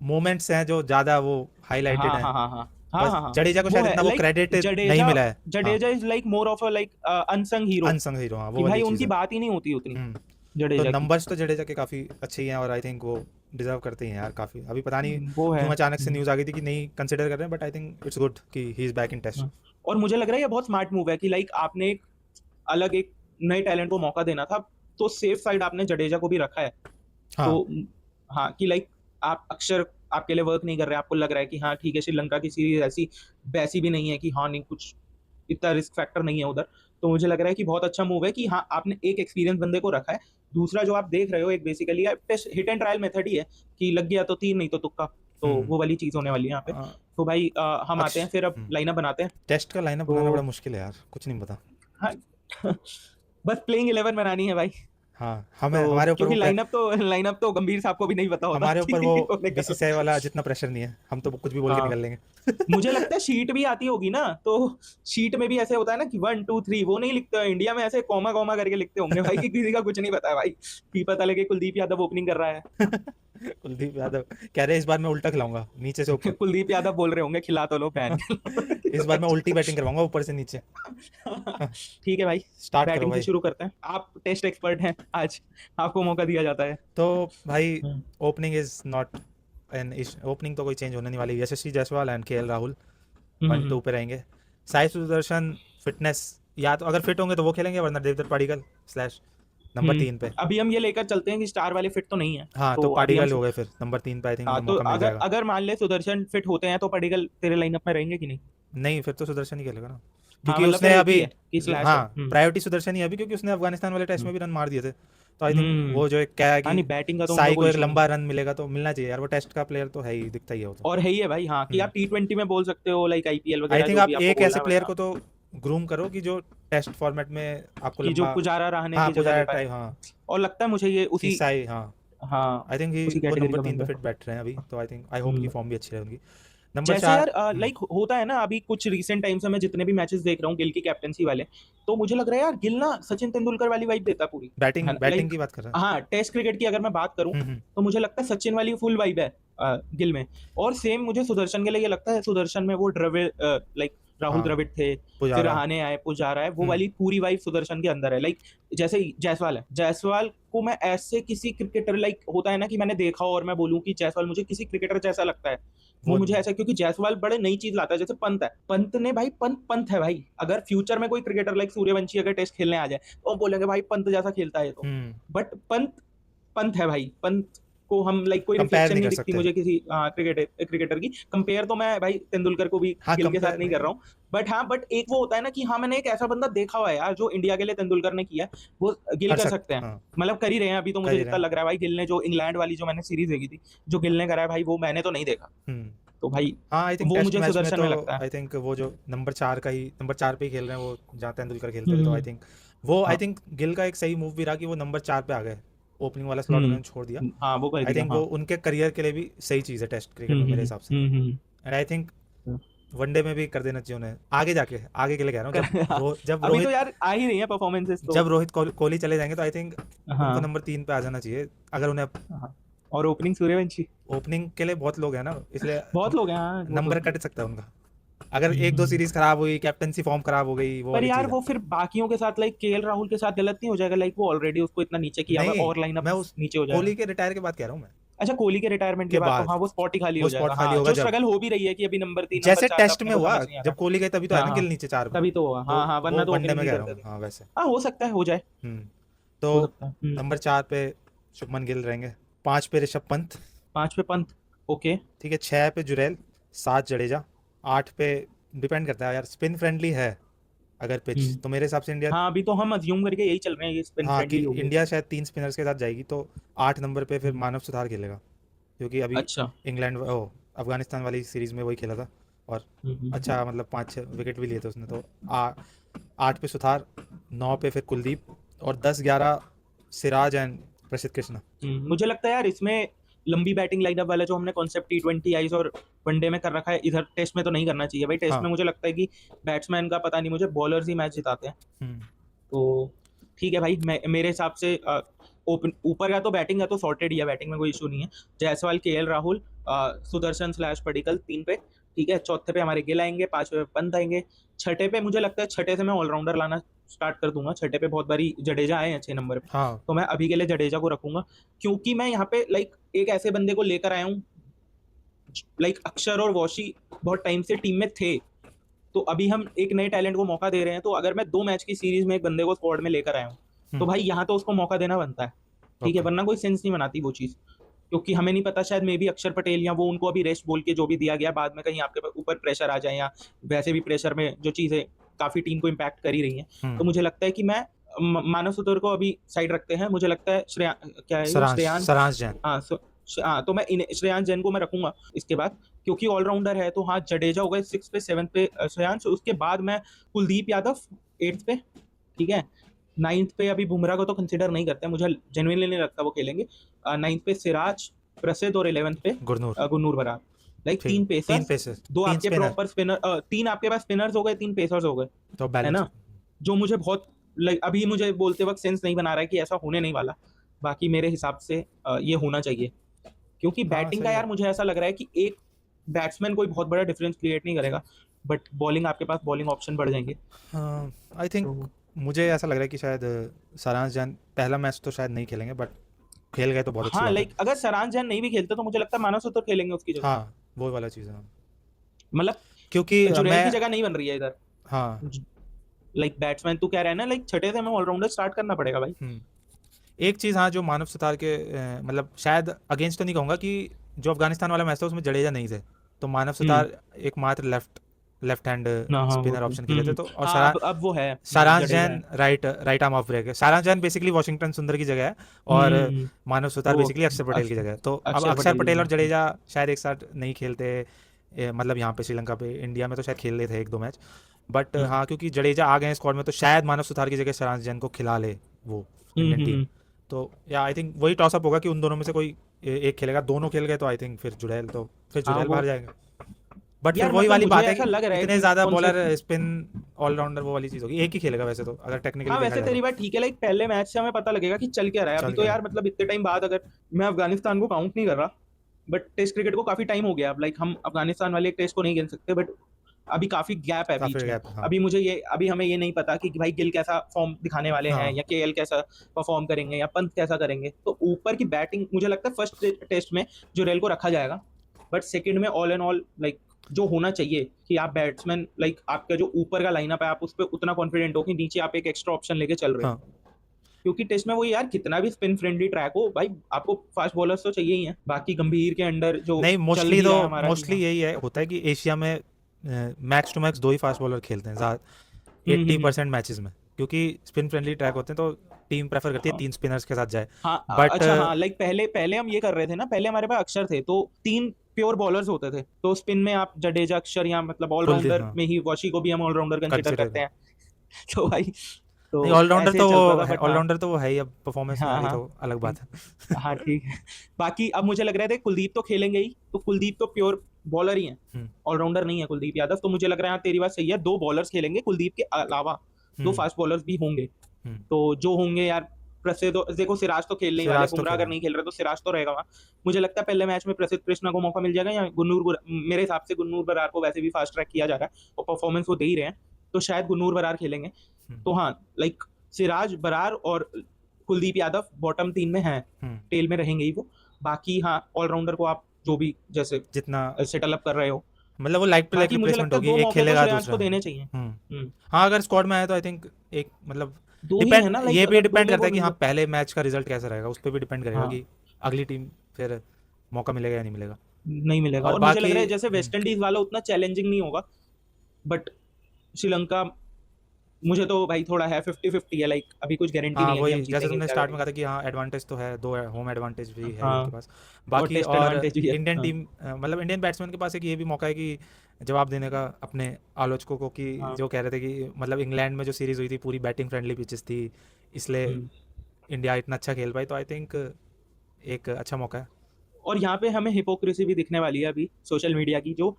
मोमेंट्स हैं जो ज़्यादा वो हाईलाइटेड हाँ हैं, हाँ हाँ हाँ हाँ बस हाँ हाँ। जडेजा को वो शायद है इतना वो लाइक क्रेडिट नहीं जडेजा, मिला है। हाँ Jadeja is like more of a like unsung hero, unsung hero, हाँ वो कि वाली भाई चीज़ उनकी है। बात ही नहीं होती उतनी हम्म। तो जडेजा की। नंबर्स तो जडेजा के काफ़ी अच्छे ही हैं, और आई थिंक वो डिजर्व करते ही हैं यार काफ़ी। अभी पता नहीं वो है। क्यों अचानक से न्यूज़ आ गई थी कि नहीं कंसिडर कर रहे हैं, but I think it's good कि he is back in test. हाँ। और मुझे लग रहा है ये बहुत स्मार्ट मूव है कि लाइक आपने एक अलग एक नए टैलेंट को मौका देना था, तो सेफ साइड आपने जडेजा को भी रखा है। हाँ तो हाँ कि लाइक आप अक्षर आपके लिए वर्क नहीं कर रहे, आपको लग रहा है कि हाँ ठीक है श्रीलंका की सीरीज ऐसी वैसी भी नहीं है कि हाँ नहीं कुछ इतना रिस्क फैक्टर नहीं है उधर। तो मुझे लग रहा है कि बहुत अच्छा मूव है कि हाँ आपने एक एक्सपीरियंस बंदे को रखा है। दूसरा जो आप देख रहे हो एक basically test hit and trial method ही है कि लग गया तो तीन, नहीं तो तुक्का। तो हम्म। वो वाली चीज होने वाली है यहाँ पे। आ, तो भाई हम आते अक्ष हैं फिर, अब लाइनअप बनाते हैं। टेस्ट का लाइनअप बनाना बड़ा तो मुश्किल है यार, कुछ नहीं पता। हाँ बस प्लेइंग 11 बनानी है भाई। हाँ हमें, तो हमारे ऊपर वो क्योंकि लाइनअप तो गंभीर साहब को भी नहीं पता होता हमारे ऊपर वो कि कौन है। बीसीसीआई वाला जितना प्रेशर नहीं है, हम तो कुछ भी बोल के हाँ निकल लेंगे। मुझे लगता है शीट भी आती होगी ना, तो शीट में भी ऐसे होता है ना कि 1 2 3 वो नहीं लिखते हैं इंडिया में, ऐसे कॉमा कॉमा करके लिखते होंगे भाई कि किसी का कुछ नहीं पता है भाई, कि पता लगे कुलदीप यादव ओपनिंग कर रहा है। कुलदीप यादव कह रहे हैं इस बार मैं उल्टा खिलाऊंगा नीचे से ऊपर। कुलदीप यादव बोल रहे होंगे खिला तो लो फैन। इस बार मैं उल्टी बैटिंग करवाऊंगा ऊपर से नीचे। ठीक है भाई, स्टार्ट करो बैटिंग से भाई। शुरू करते हैं। आप टेस्ट एक्सपर्ट हैं, आज आपको मौका दिया जाता है। तो भाई हम्म opening is not an opening तो कोई चेंज होने नहीं वाली। Yashasvi Jaiswal and KL Rahul hmm, 1 2 पे रहेंगे। साई सुदर्शन फिटनेस, या तो अगर फिट होंगे तो वो खेलेंगे, वरना देवदत्त पाडिकल स्लैश नंबर 3 पे। अभी हम ये लेकर चलते हैं कि स्टार वाले फिट तो नहीं है, हाँ तो तो अभी हम पाडिकल हो गए फिर नंबर 3 पे, आई थिंक हाँ उन्हें तो मौका मिल अगर जाएगा। अगर मान ले सुदर्शन फिट होते हैं तो पडिक्कल तेरे लाइनअप में रहेंगे कि नहीं? नहीं फिर तो सुदर्शन ही खेलेगा ना, हाँ क्योंकि मतलब उसने फिर एक अभी ही है कि स्लैश है। हाँ प्रायोरिटी सुदर्शन ही है अभी, क्योंकि उसने अफगानिस्तान वाले टेस्ट में भी रन मार दिए थे। तो आई थिंक हम्म। वो जो एक क्या है हाँ कि नहीं बैटिंग का तो उनका साई को कोई एक इशू नहीं लंबा है। रन मिलेगा तो मिलना चाहिए यार, वो टेस्ट का प्लेयर तो है ही, दिखता ही है वो तो। और है ही है भाई, हाँ कि हम्म। आप T20 में बोल सकते हो, लाइक आईपीएल आई वगैरह थिंक जो आप भी आपको एक बोलना ऐसे है, बट प्लेयर हाँ को तो ग्रूम करो कि जो टेस्ट फॉर्मेट में आपको कि जो लंबा, पुजारा रहाणे हाँ की जगह ले पुजारा पाए। टाइप, हाँ और लगता है मुझे ये कि उसी, साई, हाँ हाँ आई थिंक ही उसी वो कैटेगरी नंबर का 3 पे बंदा है। फिट बैठ रहे हैं अभी, तो आई थिंक आई होप की हम्म। फॉर्म भी अच्छी रहे उनकी। नंबर जैसे 4। यार लाइक होता है ना, अभी कुछ रीसेंट टाइम से मैं जितने भी मैचेस देख रहा हूँ गिल की कैप्टनसी वाले, तो मुझे लग रहा है यार गिल ना सचिन तेंदुलकर वाली वाइब देता है पूरी, है बैटिंग ना बैटिंग लाइक। की बात कर रहा हाँ टेस्ट क्रिकेट की अगर मैं बात करूँ, हूँ। तो मुझे लगता है सचिन वाली फुल वाइब है गिल में। और सेम मुझे सुदर्शन के लिए ये लगता है, सुदर्शन में वो द्रविड़ लाइक राहुल हाँ द्रविड़ थे, फिर पुजारा। रहाणे आए, पुजारा है, वो हम्म। वाली पूरी वाइब सुदर्शन के अंदर है। लाइक जैसे जायसवाल है, जायसवाल को मैं ऐसे किसी क्रिकेटर लाइक होता है ना कि मैंने देखा हो और मैं बोलूं कि जायसवाल मुझे किसी क्रिकेटर जैसा लगता है, वो वो मुझे ऐसा, क्योंकि जायसवाल बड़े नई चीज लाता है। जैसे पंत है, पंत ने भाई पंत पंत है भाई, अगर फ्यूचर में कोई क्रिकेटर लाइक सूर्यवंशी अगर टेस्ट खेलने आ जाए तो हम बोलेंगे भाई पंत जैसा खेलता है ये तो। हम्म। बट पंत पंत है भाई, पंत को हम लाइक कोई कंपेयर रिफ्लेक्शन नहीं नहीं कर दिखती सकते। मुझे किसी क्रिकेटर की। कंपेयर तो मैं भाई तेंदुलकर को भी हाँ गिल के साथ कंपेयर नहीं कर नहीं। रहा हूँ, बट हाँ बट एक वो होता है ना कि हाँ मैंने एक ऐसा बंदा देखा हुआ है यार जो इंडिया के लिए तेंदुलकर ने किया है, वो गिल कर कर सकते सकते हैं। हाँ, मतलब कर ही रहे हैं अभी, तो कर मुझे ही रहे जितना हैं। लग रहा है भाई गिल ने जो इंग्लैंड वाली जो मैंने सीरीज देखी थी, जो गिल ने करा है भाई, वो मैंने तो नहीं देखा। हम्म। तो भाई हाँ आई थिंक वो टेस्ट मुझे मैच में सुदर्शन तो में लगता है। आई थिंक वो जो नंबर 4 पे ही खेल रहे हैं, वो जहाँ तेंदुलकर खेलते थे, तो आई हम्म। थिंक वो आई हाँ थिंक गिल का एक सही मूव भी रहा कि वो नंबर 4 पे आ गए। ओपनिंग वाला स्लॉट उन्होंने छोड़ दिया। हाँ वो कर आई दिया थिंक वो हाँ। उनके करियर के लिए भी सही चीज़ है टेस्ट क्रिकेट में मेरे हिसाब से। हम्म। एंड आई थिंक वनडे में भी कर देना चाहिए उन्हें आगे जाके, आगे के लिए कह रहा हूँ, जब अभी तो रोहित, यार आ ही रही है परफॉर्मेंसेस तो। जब रोहित कोहली चले जाएंगे तो आई थिंक उनको हाँ नंबर 3 पे आ जाना चाहिए, अगर उन्हें हाँ। और ओपनिंग सूर्यवंशी, ओपनिंग के लिए बहुत लोग हैं ना, इसलिए बहुत लोग हैं हाँ वो तो। नंबर कट सकता है उनका। अगर 1 2 सीरीज खराब हुई, कैप्टनसी फॉर्म खराब हो गई, वो पर वाली यार चीज़ है। वो फिर बाकियों के साथ लाइक केएल राहुल के साथ गलत नहीं हो जाएगा? लाइक वो ऑलरेडी उसको इतना नीचे किया हुआ है, नहीं और लाइनअप मैं उस नीचे हो कोहली जाएगा। के रिटायर के बाद कह रहा हूँ मैं, अच्छा कोहली के रिटायरमेंट के के बाद तो बाद हाँ वो स्पॉट ही खाली वो हो जाएगा, स्पॉट खाली हाँ होगा जो जब, स्ट्रगल हो भी रही है कि अभी नंबर 3 नंबर जैसे 4 का टेस्ट अपने में को हुआ समझ नहीं आ जब कोहली गए तभी तो रहा। है हाँ ना हाँ गिल नीचे 4 पे। तभी तो हुआ, तो हाँ हाँ वो वरना तो वनडे गिल में भी कह रहा करते हूँ, थे। हाँ वैसे। हाँ हो सकता है हो जाए। तो हो सकता है नंबर 4 पे शुभमन गिल रहेंगे, 5 पे ऋषभ पंत, 5 पे पंत, ओके। ठीक है, 6 पे जुरैल, 7 जडेजा, 8 पे डिपेंड करता है यार, स्पिन फ्रेंडली है अगर पिच, हम्म। तो मेरे हिसाब से इंडिया, हाँ अभी तो हम अज्यूम करके यही चल रहे हैं, ये स्पिन हाँ, कि फ्रेंडली होगी। इंडिया शायद 3 स्पिनर्स के साथ जाएगी, तो 8 नंबर पे फिर हम्म। मानव सुतार खेलेगा, क्योंकि अभी अच्छा। इंग्लैंड अफगानिस्तान वाली सीरीज में वही खेला था, और हम्म। अच्छा मतलब 5-6 विकेट भी लिए थे उसने, तो 8 पे सुतार, 9 पे फिर कुलदीप, और 10-11 सिराज एंड प्रसिद्ध कृष्णा। मुझे लगता है यार इसमें लंबी बैटिंग लाइनअप वाला जो हमने कॉन्सेप्ट T20 आईज और वनडे में कर रखा है, इधर टेस्ट में तो नहीं करना चाहिए भाई। टेस्ट हाँ। में मुझे लगता है कि बैट्समैन का पता नहीं, मुझे बॉलर्स ही मैच जिताते हैं। हम्म। तो ठीक है भाई, मैं मेरे हिसाब से ओपन ऊपर का तो बैटिंग है तो सॉर्टेड ही है, बैटिंग में कोई इशू नहीं है। जायसवाल, KL राहुल, सुदर्शन स्लैश पडिक्कल 3 पे, ठीक है। चौथे पे हमारे गिल आएंगे, 5वें पे पंत आएंगे। छठे पे मुझे लगता है छठे से मैं ऑलराउंडर लाना स्टार्ट कर दूंगा। छठे पे बहुत बारी जडेजा आए हैं 6 नंबर पे, हाँ। तो मैं अभी के लिए जडेजा को रखूंगा, क्योंकि मैं यहाँ पे लाइक एक ऐसे बंदे को लेकर आया हूँ। लाइक अक्षर और वॉशी बहुत टाइम से टीम में थे, तो अभी हम एक नए टैलेंट को मौका दे रहे हैं। तो अगर मैं 2 मैच की सीरीज में एक बंदे को स्क्वाड में लेकर आया हूँ, तो हम्म। भाई यहाँ तो उसको मौका देना बनता है, ठीक है। ओके। वरना कोई सेंस नहीं बनाती वो चीज़, क्योंकि हमें नहीं पता, शायद मे भी अक्षर पटेल या वो उनको अभी रेस्ट बोल के जो भी दिया गया, बाद में कहीं आपके ऊपर प्रेशर आ जाए, या वैसे भी प्रेशर में जो चीज़ें काफ़ी टीम को इम्पैक्ट कर ही रही हैं। तो मुझे लगता है कि मैं मानव सुतोर को अभी साइड रखते हैं। मुझे लगता है क्या है ये, सरांश श्रेयांश। सरांश जैन। हाँ हाँ, तो मैं श्रेयांश जैन को मैं रखूंगा इसके बाद, क्योंकि ऑलराउंडर है। तो हाँ, जडेजा हो गए 6 पे, 7 पे श्रेयांश, उसके बाद मैं कुलदीप यादव 8 पे, ठीक है। 9th पे अभी बुमराह को तो कंसिडर नहीं करते, मुझे जेन्युइनली नहीं लगता वो खेलेंगे। 9th पे सिराज, प्रसिद्ध, और 11th पे गुरनूर। गुरनूर बरार। लाइक ठीक। 3 3 पेसर्स, पेसर, 2 3 आपके स्पिनर, प्रॉपर स्पिनर, 3 आपके पास स्पिनर्स हो गए, 3 पेसर्स हो गए, तो है बैलेंस। ना। जो मुझे बहुत अभी मुझे बोलते वक्त सेंस नहीं बना रहा है कि ऐसा होने नहीं वाला। बाकी मेरे हिसाब से ये होना चाहिए, क्योंकि हाँ, बैटिंग का सही है। यार मुझे ऐसा लग रहा है कि एक बैट्समैन कोई बहुत बड़ा डिफरेंस क्रिएट नहीं करेगा, बट बॉलिंग आपके पास बॉलिंग ऑप्शन बढ़ जाएंगे। हाँ, आई थिंक, तो मुझे ऐसा लग रहा है कि शायद सरांश जैन पहला मैच तो शायद नहीं खेलेंगे, बट खेल गए तो बहुत अच्छी हाँ, बात है। लाइक अगर सरांश जैन नहीं भी खेलते तो मुझे लगता है मानव सुतर खेलेंगे उसकी जगह। हाँ, वो वाला चीज़ है, हाँ। मतलब क्योंकि जुरेल की मैं, जगह नहीं बन रही है इधर। हाँ। लाइक बैट्समैन तू कह रहा है ना, लाइक छठे से हमें ऑलराउंडर स्टार्ट करना पड़ेगा भाई। हम्म। एक चीज़, हाँ, जो मानव सुतार के मतलब शायद अगेंस्ट तो नहीं कहूँगा, कि जो अफगानिस्तान वाला मैच था उसमें जडेजा नहीं थे, तो मानव हम्म। सुतार एकमात्र लेफ्ट हैंड ना हाँ वो स्पिनर तो ऑप्शन के लिए थे, तो और हाँ, अब वो है, सारांश जडेजा है। Jain right arm off break है। सारांश जैन बेसिकली वॉशिंगटन सुंदर की जगह है, और हम्म। मानव सुतार वो बेसिकली अक्षर पटेल की जगह है, तो अब अक्षर अक्षर पटेल की पटेल जगह। और जडेजा शायद एक साथ नहीं खेलते, मतलब यहाँ पे श्रीलंका पे, इंडिया में तो शायद खेल रहे थे 1-2 मैच, बट हाँ, क्योंकि जडेजा आ गए हैं स्क्वाड में, तो शायद मानव सुतार की जगह सारांश जैन को खिला ले वो इंडियन टीम। हम्म। तो या आई थिंक वही टॉसअप होगा कि उन दोनों में से कोई एक खेलेगा। दोनों खेल गए तो आई थिंक फिर हाँ जुड़ैल वो बाहर जाएगा, बट फिर यार वही मतलब वाली मुझे बात है ऐसा कि लग रहा है इतने कि ज़्यादा बॉलर, कॉन्सेप्ट। स्पिन ऑलराउंडर, वो वाली चीज़ होगी। एक ही खेलेगा वैसे तो, अगर टेक्निकली हाँ देखा वैसे जाए तो। तेरी बात ठीक है, लाइक पहले मैच से हमें पता लगेगा कि चल क्या रहा है। अभी चल तो क्या यार रहा मतलब इतने टाइम बाद, अगर मैं अफगानिस्तान को काउंट नहीं कर रहा, बट टेस्ट क्रिकेट को काफी टाइम हो गया अब। लाइक हम अफगानिस्तान वाले एक टेस्ट को नहीं खेल सकते, बट अभी काफी गैप है काफ़ी बीच में। गैप, हाँ। अभी हमें ये नहीं पता कि भाई गिल कैसा फॉर्म दिखाने वाले हैं, हाँ। या KL कैसा परफॉर्म करेंगे, या पंत कैसा करेंगे। तो ऊपर की बैटिंग मुझे लगता है फर्स्ट टेस्ट में जुरेल को रखा जाएगा, बट सेकंड में ऑल एंड ऑल लाइक जो होना चाहिए कि आप बैट्समैन, लाइक आपका जो ऊपर का लाइनअप है, आप उस पर उतना कॉन्फिडेंट हो कि नीचे आप एक एक्स्ट्रा ऑप्शन लेके चल रहे हो। हाँ। क्योंकि टेस्ट में वो यार कितना भी स्पिन फ्रेंडली ट्रैक हो भाई, आपको फास्ट बॉलर्स तो चाहिए ही है। बाकी गंभीर के अंडर जो नहीं, चल मोस्टली भी तो रहा है हमारा कि मोस्टली हाँ। यही है, होता है कि एशिया में मैक्स टू मैक्स 2 ही फास्ट बॉलर खेलते हैं ज़्यादा, 80% मैचेस में, क्योंकि स्पिन फ्रेंडली ट्रैक होते हैं, तो टीम प्रेफर करती है हाँ 3 स्पिनर्स के साथ जाए। हाँ, बट अच्छा हाँ, लाइक पहले पहले हम ये कर रहे थे ना, पहले हमारे पास अक्षर थे तो 3 प्योर बॉलर्स होते थे, तो स्पिन में आप जडेजा, अक्षर, या मतलब कुलदीप, ऑलराउंडर हाँ, में ही वॉशी को भी हम ऑलराउंडर कंसिडर कंसिडर। करते हैं। तो भाई तो नहीं, ऑलराउंडर ऐसे तो चलता था, वो है, बट हाँ। ऑलराउंडर तो वो है ही, अब परफॉर्मेंस नहीं आ हाँ रही हाँ तो अलग बात ठीक। है। हाँ ठीक है। बाकी अब मुझे लग रहा है कुलदीप तो खेलेंगे ही, तो कुलदीप तो प्योर बॉलर ही है, हम्म। ऑलराउंडर नहीं है कुलदीप यादव। तो मुझे लग रहा है हाँ, तेरी बात सही है, 2 बॉलर्स खेलेंगे कुलदीप के अलावा, 2 हम्म। फास्ट बॉलर्स भी होंगे। हम्म। तो जो होंगे यार, प्रसिद्ध देखो सिराज तो खेलने ही वाले, सिराज तो बुमराह अगर खेलेंगे। नहीं खेल रहे तो सिराज तो रहेगा वहाँ। मुझे लगता है पहले मैच में प्रसिद्ध कृष्णा को मौका मिल जाएगा, या मेरे हिसाब से गुन्नूर बरार को वैसे भी फास्ट ट्रैक किया जा रहा है और परफॉर्मेंस वो दे ही रहे हैं, तो शायद गुन्नूर बरार खेलेंगे। हम्म। तो हाँ, लाइक सिराज, बरार और कुलदीप यादव बॉटम 3 में हैं, हम्म। टेल में रहेंगे ही वो। बाकी हाँ, ऑलराउंडर को आप जो भी जैसे जितना, सेटल अप कर रहे हो। मतलब वो लाइक पे लाइक बाकी मुझे रिप्लेसमेंट लगता है होगी, 2 एक मौके तो खेलेगा श्रेयांश दूसरा। को देने चाहिए। हम्म। हाँ, अगर स्क्वाड में आया तो आई थिंक एक, मतलब 2 ही है डिपेंड, ना, ये लाइक भी अगर 2 डिपेंड में करता वो है कि मिल हाँ जाए। पहले मैच का रिजल्ट कैसा रहेगा, उस पर भी डिपेंड करेगा हाँ कि अगली टीम फिर मौका मिलेगा या नहीं मिलेगा। नहीं मिलेगा, और और मुझे लग बाकी रहा है जैसे वेस्ट इंडीज वाला उतना चैलेंजिंग नहीं होगा, बट श्रीलंका मुझे तो भाई थोड़ा है 50-50 है, लाइक अभी कुछ गारंटी हाँ नहीं है कि हम वही, जैसे जीतेंगे तुमने क्या स्टार्ट में करेंगे। कहा था कि हाँ एडवांटेज तो है, दो होम एडवांटेज भी है हाँ, इनके पास और बाकी। टेस्ट और एडवांटेज भी है। इंडियन हाँ, टीम मतलब इंडियन बैट्समैन के पास एक ये भी मौका है कि जवाब देने का अपने आलोचकों को, कि हाँ। जो कह रहे थे कि मतलब इंग्लैंड में जो सीरीज़ हुई थी पूरी बैटिंग फ्रेंडली पिचेस थी, इसलिए हुँ। इंडिया इतना अच्छा खेल पाई। तो आई थिंक एक अच्छा मौका है। और यहाँ पे हमें हिपोक्रेसी भी दिखने वाली है अभी सोशल मीडिया की, जो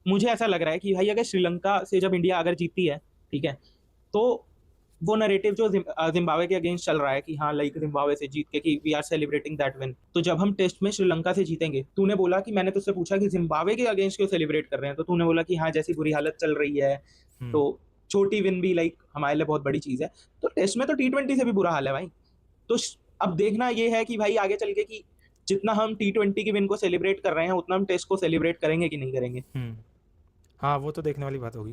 मुझे ऐसा लग रहा है कि भाई अगर श्रीलंका से जब इंडिया अगर जीतती है, ठीक है, तो वो नैरेटिव जो जिम्बाब्वे के अगेंस्ट चल रहा है कि हाँ लाइक जिम्बाब्वे से जीत के कि we are celebrating that win, तो जब हम टेस्ट में श्रीलंका से जीतेंगे, तूने बोला कि मैंने तुझसे पूछा कि जिम्बाब्वे के अगेंस्ट क्यों सेलिब्रेट कर रहे हैं, तो तूने बोला कि हाँ जैसी बुरी हालत चल रही है, हम्म, तो छोटी विन भी लाइक हमारे लिए बहुत बड़ी चीज है। तो टेस्ट में तो T20 से भी बुरा हाल है भाई। तो अब देखना ये है कि भाई आगे चल के कि जितना हम T20 की विन को सेलिब्रेट कर रहे हैं, उतना हम टेस्ट को सेलिब्रेट करेंगे कि नहीं करेंगे। हाँ वो तो देखने वाली बात होगी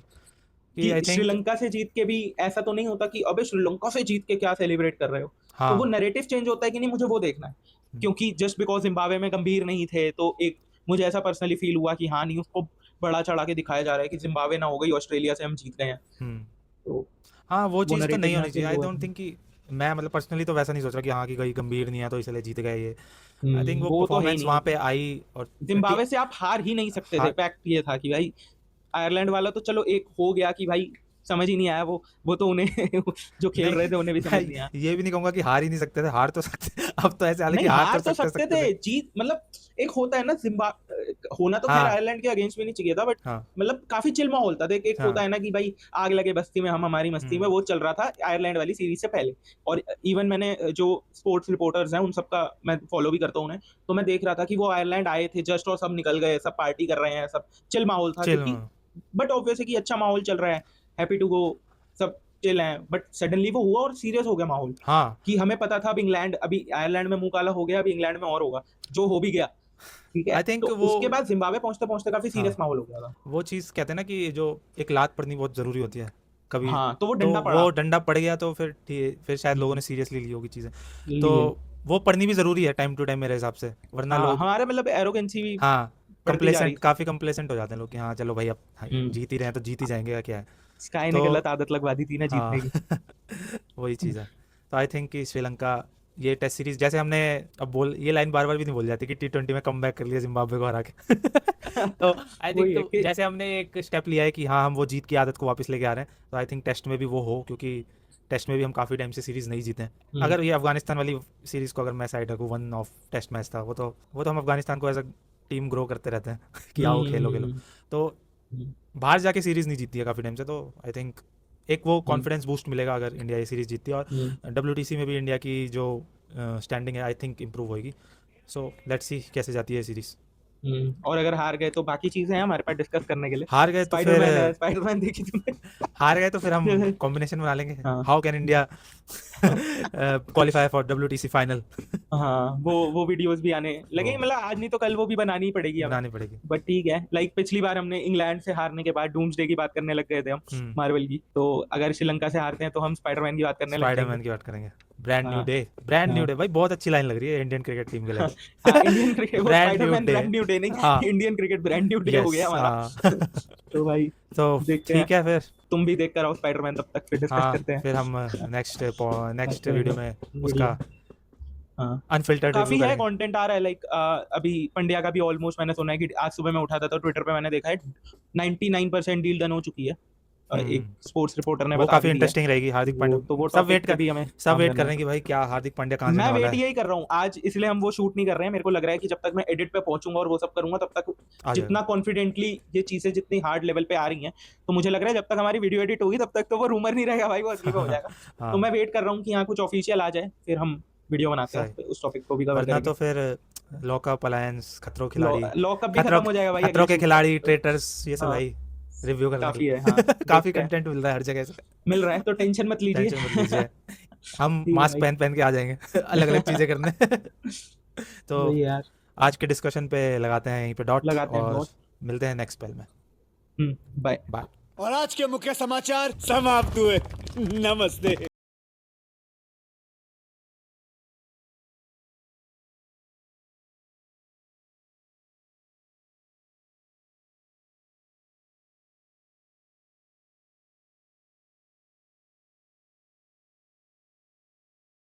कि आई कि थिंक। श्रीलंका से जीत के भी ऐसा तो नहीं होता कि अबे श्रीलंका से जीत के क्या सेलिब्रेट कर रहे हो। तो वो हाँ। नैरेटिव चेंज होता है कि नहीं, मुझे वो देखना है। हम्म, क्योंकि जस्ट बिकॉज जिम्बाब्वे में गंभीर नहीं थे, तो एक मुझे ऐसा पर्सनली फील हुआ कि हाँ नहीं, उसको बड़ा चढ़ा के दिखाया जा रहा है कि जिम्बाब्वे ना हो गई, ऑस्ट्रेलिया से हम जीत गए हैं। हम्म। तो हाँ वो वो चीज़ तो नैरेटिव नहीं यहाँ होनी चाहिए। चेंज आई हुआ डोंट है। थिंक कि मैं मतलब पर्सनली तो वैसा नहीं सोच रहा कि हाँ कि कोई गंभीर नहीं है तो इसलिए जीत गए ये। आई थिंक वो वो तो है ही परफॉर्मेंस नहीं। वहाँ पे आई और जिम्बाब्वे से आप हार ही नहीं सकते थे। हार। फैक्ट ये था कि भाई आयरलैंड वाला तो चलो एक हो गया कि भाई समझ ही नहीं आया, वो तो उन्हें जो खेल रहे थे उन्हें भी नहीं, समझ नहीं आया। ये भी नहीं कहूँगा कि हार ही नहीं सकते थे, हार तो सकते अब तो ऐसे हाल है कि नहीं, हार तो हार तो सकते सकते सकते थे। थे, जीत मतलब एक होता है ना होना तो खैर हाँ आयरलैंड के अगेंस्ट भी नहीं चाहिए था, बट हाँ मतलब काफी चिल माहौल था। देख, एक होता हाँ। है ना कि भाई आग लगे बस्ती में हम हमारी मस्ती में, हम्म वो चल रहा था आयरलैंड वाली सीरीज से पहले। और इवन मैंने जो स्पोर्ट्स रिपोर्टर्स हैं उन सबका मैं फॉलो भी करता हूँ उन्हें, तो मैं देख रहा था कि वो आयरलैंड आए थे जस्ट और सब निकल गए, सब पार्टी कर रहे हैं, सब चिल माहौल था। चल। क्योंकि बट ऑब्वियस है कि अच्छा माहौल चल रहा है, हैप्पी टू गो, सब चिल हैं, बट सडनली वो हुआ और सीरियस हो गया माहौल। हाँ कि हमें पता था अब इंग्लैंड, अभी आयरलैंड में मुंह काला हो गया, अभी इंग्लैंड में और होगा, जो हो भी गया, ठीक है। आई तो थिंक वो। उसके बाद जिम्बाब्वे पहुंचते पहुंचते काफी हाँ सीरियस माहौल हो गया था। वो चीज़ कहते हैं ना कि जो एक लात पड़नी बहुत ज़रूरी होती है कभी। हाँ, तो वो तो डंडा पड़ा। वो डंडा पड़ गया तो फिर फिर शायद लोगों हम्म, ने सीरियसली ली होगी चीज़ें। तो लिए। वो पढ़नी भी ज़रूरी है टाइम टू टाइम मेरे हिसाब से, वरना हाँ, लोग। हमारे मतलब एरोगेंसी भी हाँ बढ़ती जा रही कंप्लेसेंट, थी। काफ़ी कंप्लेसेंट हो जाते हैं लोग कि हाँ चलो भाई अब हाँ, हम्म। जीत ही रहे हैं तो जीत ही जाएंगे या क्या है। स्काई ने तो गलत आदत लगवा दी थी ना हाँ जीतने की। वही चीज़ है। तो आई थिंक कि श्रीलंका ये टेस्ट सीरीज जैसे हमने अब बोल ये लाइन बार बार भी नहीं बोल जाती कि T20 में कम बैक कर लिया जिम्बाब्वे को हरा के तो आई थिंक वही है तो कि जैसे हमने एक स्टेप लिया है कि हाँ हम वो जीत की आदत को वापस लेके आ रहे हैं, तो आई थिंक टेस्ट में भी वो हो, क्योंकि टेस्ट में भी हम काफ़ी टाइम से सीरीज़ नहीं जीते हैं। हम्म, अगर ये अफगानिस्तान वाली सीरीज़ को अगर मैं साइड रखूँ, वन ऑफ टेस्ट मैच था वो तो हम अफगानिस्तान को एज अ टीम ग्रो करते रहते हैं कि आओ खेलो खेलो। हम्म, तो हम्म, बाहर जाके सीरीज़ नहीं जीती है काफ़ी टाइम से, तो आई थिंक एक वो हम्म, कॉन्फिडेंस बूस्ट मिलेगा अगर इंडिया ये सीरीज़ जीतती है। और हम्म, WTC में भी इंडिया की जो स्टैंडिंग है आई थिंक इम्प्रूव होएगी। सो लेट्स सी कैसे जाती है सीरीज़। और अगर हार गए तो बाकी चीजें हैं हमारे पास डिस्कस करने के लिए। हार गए तो फिर स्पाइडरमैन है, स्पाइडरमैन देखी तुमने? हार गए तो फिर हम कॉम्बिनेशन बना लेंगे, हाँ। How can India qualify for WTC final हाँ, वो वीडियोस भी आने वो लगे, मतलब आज नहीं तो कल वो भी बनानी ही पड़ेगी हमें। बनानी पड़ेगी। बट ठीक है, लाइक पिछली बार हमने इंग्लैंड से हारने के बाद डूम्सडे की बात करने लग गए थे हम, हम्म। मार्वल की। तो अगर श्रीलंका से हारते हैं तो हम स्पाइडरमैन की बात करने लग जाएंगे। स्पाइडरमैन की बात करेंगे। ब्रांड न्यू हाँ, डे, ब्रांड न्यू हाँ। डे भाई बहुत अच्छी लाइन लग रही है इंडियन क्रिकेट टीम के लिए। हाँ, इंडियन क्रिकेट, वो brand new Spiderman day. Brand new day हाँ नहीं, Indian cricket brand new day हो यस गया हमारा। हाँ तो भाई तो देखते हैं। ठीक है फिर। तुम भी देख कर आओ स्पाइडरमैन, तब तक फिर डिस्कस हाँ करते हैं। फिर हम नेक्स्ट नेक्स्ट करते वीडियो हैं में वीडियो। उसका हाँ, अनफिल्टर्ड रिव्यू काफी है करेंगे। कंटेंट आ रहा है, लाइक अभी पंड्या का भी ऑलमोस्ट, मैंने सुना है कि आज सुबह मैं उठा था तो ट्विटर पे मैंने देखा है 99% डील डन हो चुकी है। एक स्पोर्ट्स रिपोर्टर ने वो बता काफ़ी भी दिया है। इंटरेस्टिंग रहेगी हार्दिक पांड्या। तो वो सब टॉपिक वेट पे कर भी हमें सब काम वेट करना कर रहे है। हैं कि भाई क्या हार्दिक पांड्या कहाँ जाने मैं वाला वेट है। यही कर रहा हूँ आज, इसलिए हम वो शूट नहीं कर रहे हैं। मेरे को लग रहा है कि जब तक मैं एडिट पे पहुंचूंगा और वो सब करूंगा, तब तक आ जितना जाएगा। कॉन्फिडेंटली ये चीजें जितनी हार्ड लेवल पे आ रही हैं, तो मुझे लग रहा है जब तक हमारी वीडियो एडिट होगी तब तक तो वो रूमर नहीं रहेगा भाई, वो असली पे हो जाएगा। तो हाँ मैं वेट कर रहा हूँ कि यहाँ कुछ ऑफिशियल आ जाए, फिर हम वीडियो बनाते हैं सही। उस टॉपिक को भी कवर वरना करेंगे। तो फिर लॉकअप अलायंस, खतरों के खिलाड़ी, लॉकअप भी खतरों खत्म हो जाएगा भाई अगले खतरों के शूट तक खिलाड़ी, तो। ट्रेटर्स, ये सब हाँ, भाई रिव्यू करने के काफी है। हाँ, लिए काफ़ी देखते हैं। कंटेंट मिल रहा है हर जगह से। मिल रहा है तो टेंशन मत लीजिए। टेंशन मत लीजिए, हम ठीक है मास्क भाई। पहन पहन के आ जाएंगे अलग अलग चीज़ें करने तो वही यार, आज के डिस्कशन पे लगाते हैं यहीं पे डॉट, लगाते हैं और बहुत। मिलते हैं नेक्स्ट पेल में। बाय। बाय। और आज के मुख्य समाचार समाप्त हुए। नमस्ते।